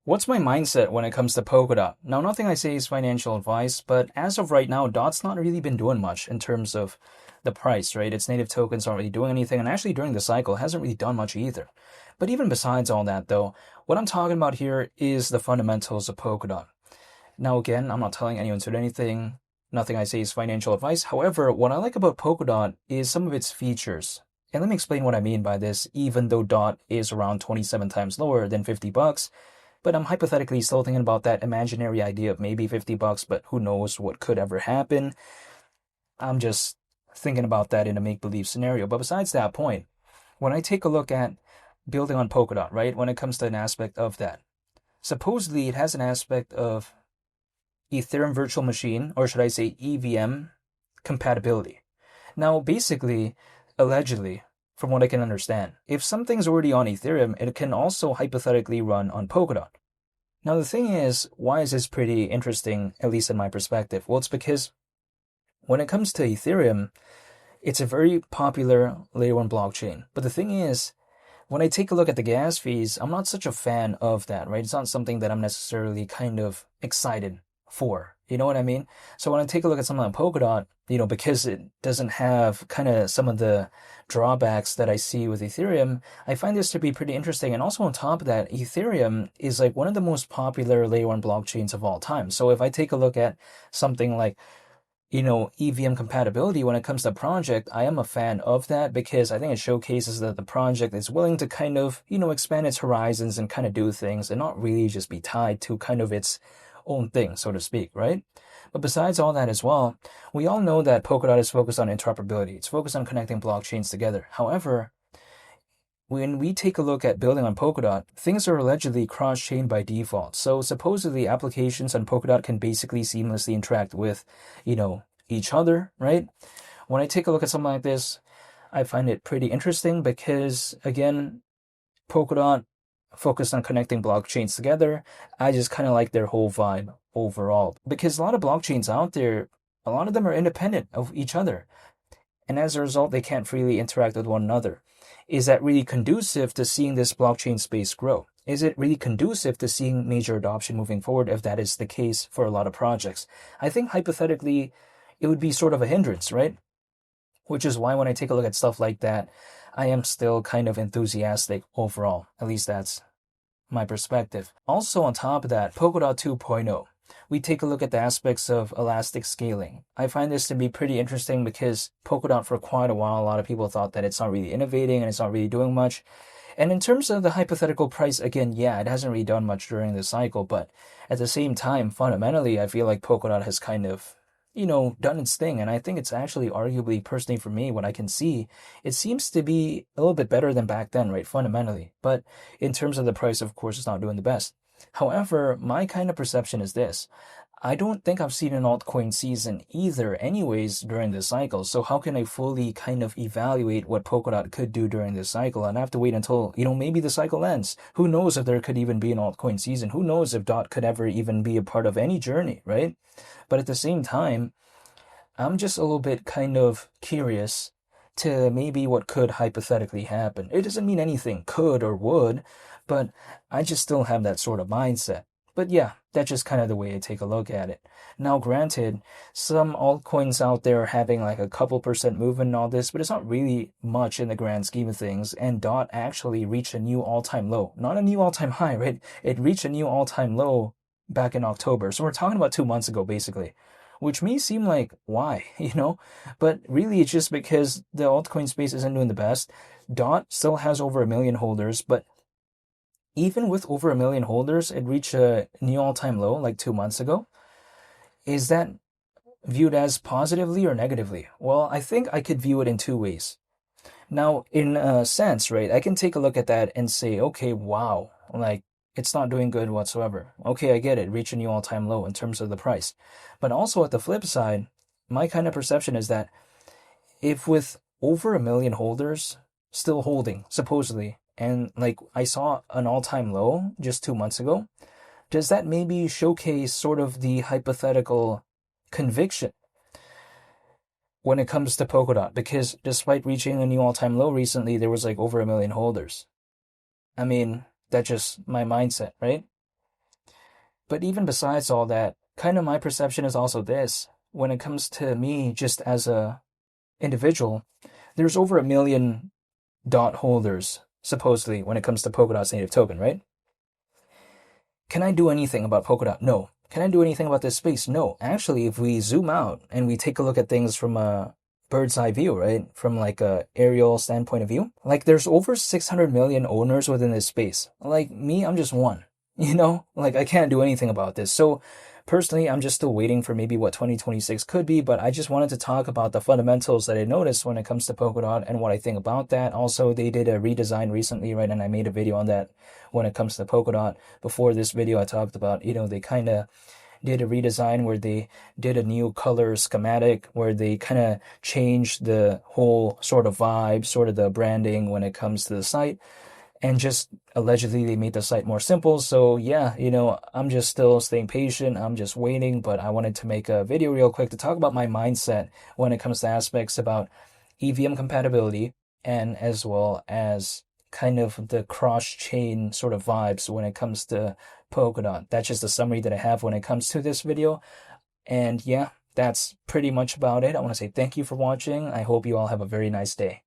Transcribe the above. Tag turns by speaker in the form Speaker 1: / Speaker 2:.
Speaker 1: What's my mindset when it comes to Polkadot? Now, nothing I say is financial advice, but as of right now, Dot's not really been doing much in terms of the price, right? Its native tokens aren't really doing anything, and actually during the cycle, it hasn't really done much either. But even besides all that, though, what I'm talking about here is the fundamentals of Polkadot. Now, again, I'm not telling anyone to do anything. Nothing I say is financial advice. However, what I like about Polkadot is some of its features. And let me explain what I mean by this, even though Dot is around 27 times lower than $50. But I'm hypothetically still thinking about that imaginary idea of maybe $50, but who knows what could ever happen. I'm just thinking about that in a make-believe scenario. But besides that point, when I take a look at building on Polkadot, right, when it comes to an aspect of that, supposedly it has an aspect of Ethereum virtual machine, or should I say EVM compatibility. Now, basically, allegedly, from what I can understand, if something's already on Ethereum, it can also hypothetically run on Polkadot. Now, the thing is, why is this pretty interesting, at least in my perspective? Well, it's because when it comes to Ethereum, it's a very popular layer 1 blockchain. But the thing is, when I take a look at the gas fees, I'm not such a fan of that, right? It's not something that I'm necessarily kind of excited for. You know what I mean? So when I take a look at something like Polkadot, because it doesn't have kind of some of the drawbacks that I see with Ethereum, I find this to be pretty interesting. And also on top of that, Ethereum is like one of the most popular layer 1 blockchains of all time. So if I take a look at something like, EVM compatibility when it comes to project, I am a fan of that because I think it showcases that the project is willing to kind of, expand its horizons and kind of do things and not really just be tied to kind of its own thing, so to speak, right? But besides all that as well, we all know that Polkadot is focused on interoperability. It's focused on connecting blockchains together. However, when we take a look at building on Polkadot, things are allegedly cross-chain by default. So supposedly applications on Polkadot can basically seamlessly interact with, each other, right? When I take a look at something like this, I find it pretty interesting because, again, Polkadot focused on connecting blockchains together. I just kind of like their whole vibe overall because a lot of blockchains out there, a lot of them are independent of each other. And as a result, they can't freely interact with one another. Is that really conducive to seeing this blockchain space grow? Is it really conducive to seeing major adoption moving forward if that is the case for a lot of projects? I think hypothetically, it would be sort of a hindrance, right? Which is why when I take a look at stuff like that, I am still kind of enthusiastic overall. At least that's my perspective. Also on top of that, Polkadot 2.0. We take a look at the aspects of elastic scaling. I find this to be pretty interesting because Polkadot for quite a while, a lot of people thought that it's not really innovating and it's not really doing much. And in terms of the hypothetical price, again, yeah, it hasn't really done much during the cycle, but at the same time, fundamentally, I feel like Polkadot has kind of, done its thing. And I think it's actually arguably, personally for me, what I can see, it seems to be a little bit better than back then, right, fundamentally. But in terms of the price, of course, it's not doing the best. However, my kind of perception is this. I don't think I've seen an altcoin season either anyways during this cycle. So how can I fully kind of evaluate what Polkadot could do during this cycle? And I have to wait until, maybe the cycle ends. Who knows if there could even be an altcoin season? Who knows if Dot could ever even be a part of any journey, right? But at the same time, I'm just a little bit kind of curious to maybe what could hypothetically happen. It doesn't mean anything could or would, but I just still have that sort of mindset. But yeah, that's just kind of the way I take a look at it. Now, granted, some altcoins out there are having like a couple percent movement and all this, but it's not really much in the grand scheme of things. And DOT actually reached a new all-time low. Not a new all-time high, right? It reached a new all-time low back in October. So we're talking about 2 months ago, basically. Which may seem like, why, But really, it's just because the altcoin space isn't doing the best. DOT still has over 1 million holders, but even with over 1 million holders, it reached a new all-time low like 2 months ago. Is that viewed as positively or negatively? Well, I think I could view it in two ways. Now, in a sense, right, I can take a look at that and say, okay, wow, like it's not doing good whatsoever. Okay, I get it, reach a new all-time low in terms of the price. But also at the flip side, my kind of perception is that if with over 1 million holders still holding, supposedly, and like I saw an all-time low just 2 months ago, does that maybe showcase sort of the hypothetical conviction when it comes to Polkadot? Because despite reaching a new all-time low recently, there was like over 1 million holders. I mean, that's just my mindset, right? But even besides all that, kind of my perception is also this. When it comes to me, just as a individual, there's over 1 million dot holders, supposedly, when it comes to Polkadot's native token, right? Can I do anything about Polkadot? No. Can I do anything about this space? No. Actually, if we zoom out and we take a look at things from a bird's eye view, right? From like a aerial standpoint of view, like there's over 600 million owners within this space. Like me, I'm just one, like I can't do anything about this. So personally, I'm just still waiting for maybe what 2026 could be, but I just wanted to talk about the fundamentals that I noticed when it comes to Polkadot and what I think about that. Also, they did a redesign recently, right? And I made a video on that when it comes to Polkadot. Before this video, I talked about, they kind of did a redesign where they did a new color schematic where they kind of changed the whole sort of vibe, sort of the branding when it comes to the site. And just allegedly they made the site more simple. So yeah, I'm just still staying patient. I'm just waiting, but I wanted to make a video real quick to talk about my mindset when it comes to aspects about EVM compatibility and as well as kind of the cross-chain sort of vibes when it comes to Polkadot. That's just a summary that I have when it comes to this video. And yeah, that's pretty much about it. I want to say thank you for watching. I hope you all have a very nice day.